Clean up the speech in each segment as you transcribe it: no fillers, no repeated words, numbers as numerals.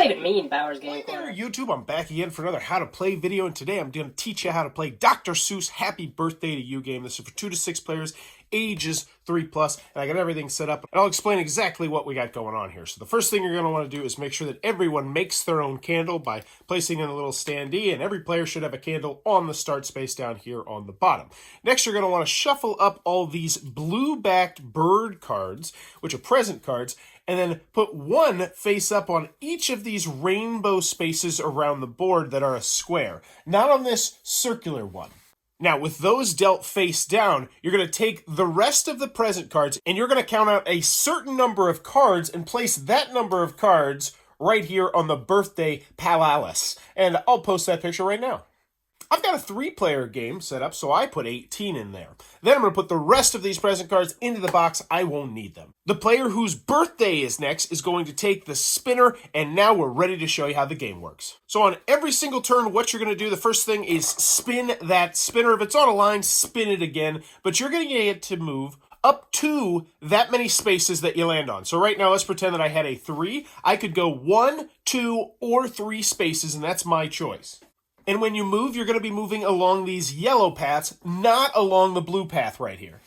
say to me in Bowers Game Hey there, Corner. YouTube. I'm back again for another How to Play video, and today I'm going to teach you how to play Dr. Seuss Happy Birthday to You game. This is for 2 to 6 players, ages 3+, and I got everything set up, and I'll explain exactly what we got going on here. So the first thing you're going to want to do is make sure that everyone makes their own candle by placing in a little standee, and every player should have a candle on the start space down here on the bottom. Next, you're going to want to shuffle up all these blue-backed bird cards, which are present cards, and then put one face up on each of these rainbow spaces around the board that are a square, not on this circular one. Now, with those dealt face down, you're going to take the rest of the present cards and you're going to count out a certain number of cards and place that number of cards right here on the birthday palace. And I'll post that picture right now. I've got a 3-player game set up, so I put 18 in there. Then I'm going to put the rest of these present cards into the box. I won't need them. The player whose birthday is next is going to take the spinner, and now we're ready to show you how the game works. So on every single turn, what you're going to do, the first thing is spin that spinner. If it's on a line, spin it again, but you're going to get to move up to that many spaces that you land on. So right now, let's pretend that I had a 3. I could go 1, 2, or 3 spaces, and that's my choice. And when you move, you're going to be moving along these yellow paths, not along the blue path right here.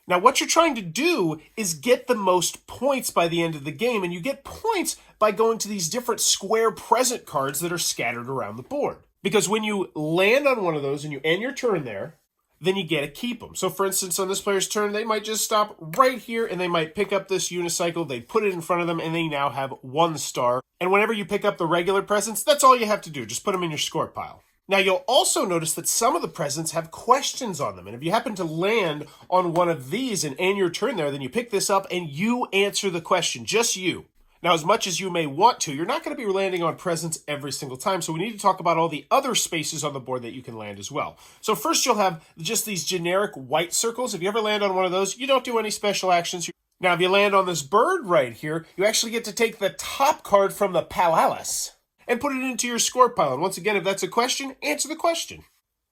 Now, what you're trying to do is get the most points by the end of the game, and you get points by going to these different square present cards that are scattered around the board. Because when you land on one of those and you end your turn there, then you get to keep them. So for instance, on this player's turn, they might just stop right here and they might pick up this unicycle, they put it in front of them, and they now have 1 star. And whenever you pick up the regular presents, that's all you have to do. Just put them in your score pile. Now, you'll also notice that some of the presents have questions on them. And if you happen to land on one of these and end your turn there, then you pick this up and you answer the question, just you. Now, as much as you may want to, you're not going to be landing on presents every single time. So we need to talk about all the other spaces on the board that you can land as well. So first, you'll have just these generic white circles. If you ever land on one of those, you don't do any special actions. Now, if you land on this bird right here, you actually get to take the top card from the palace and put it into your score pile. And once again, if that's a question, answer the question.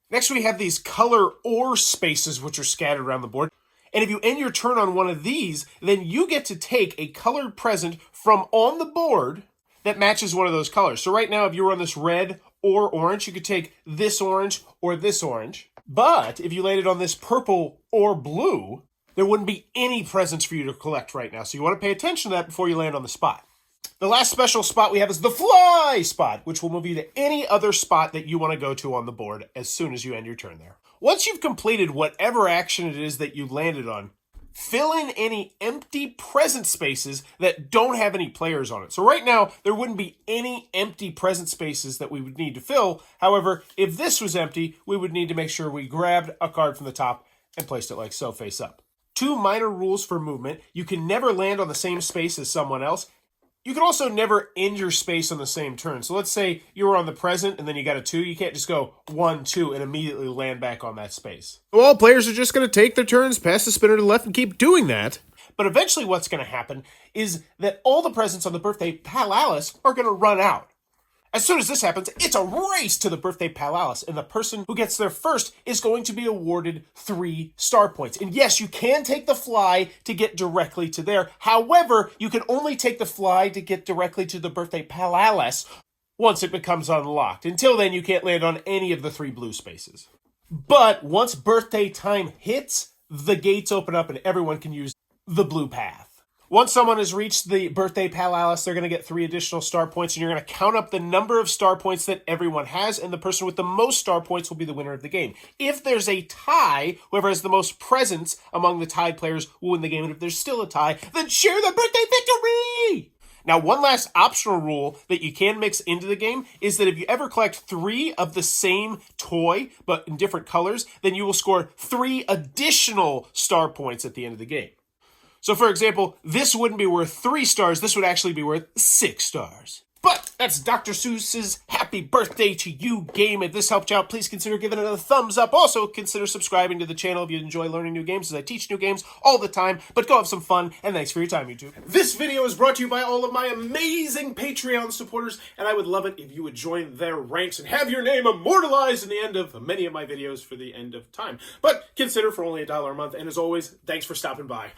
Next, we have these color or spaces which are scattered around the board. And if you end your turn on one of these, then you get to take a colored present from on the board that matches one of those colors. So right now, if you were on this red or orange, you could take this orange or this orange. But if you landed on this purple or blue, there wouldn't be any presents for you to collect right now. So you want to pay attention to that before you land on the spot. The last special spot we have is the fly spot, which will move you to any other spot that you want to go to on the board as soon as you end your turn there. Once you've completed whatever action it is that you landed on, fill in any empty present spaces that don't have any players on it. So right now, there wouldn't be any empty present spaces that we would need to fill. However, if this was empty, we would need to make sure we grabbed a card from the top and placed it like so, face up. 2 minor rules for movement. You can never land on the same space as someone else. You can also never end your space on the same turn. So let's say you were on the present and then you got a 2. You can't just go 1, 2 and immediately land back on that space. Well, players are just going to take their turns, pass the spinner to the left, and keep doing that. But eventually what's going to happen is that all the presents on the birthday palace are going to run out. As soon as this happens, it's a race to the birthday palace, and the person who gets there first is going to be awarded 3 star points. And yes, you can take the fly to get directly to there. However, you can only take the fly to get directly to the birthday palace once it becomes unlocked. Until then, you can't land on any of the 3 blue spaces. But once birthday time hits, the gates open up and everyone can use the blue path. Once someone has reached the birthday palace, they're going to get 3 additional star points, and you're going to count up the number of star points that everyone has, and the person with the most star points will be the winner of the game. If there's a tie, whoever has the most presents among the tied players will win the game, and if there's still a tie, then share the birthday victory! Now, one last optional rule that you can mix into the game is that if you ever collect 3 of the same toy, but in different colors, then you will score 3 additional star points at the end of the game. So, for example, this wouldn't be worth 3 stars. This would actually be worth 6 stars. But that's Dr. Seuss's Happy Birthday to You game. If this helped you out, please consider giving it a thumbs up. Also, consider subscribing to the channel if you enjoy learning new games, as I teach new games all the time. But go have some fun, and thanks for your time, YouTube. This video is brought to you by all of my amazing Patreon supporters, and I would love it if you would join their ranks and have your name immortalized in the end of many of my videos for the end of time. But consider for only $1 a month, and as always, thanks for stopping by.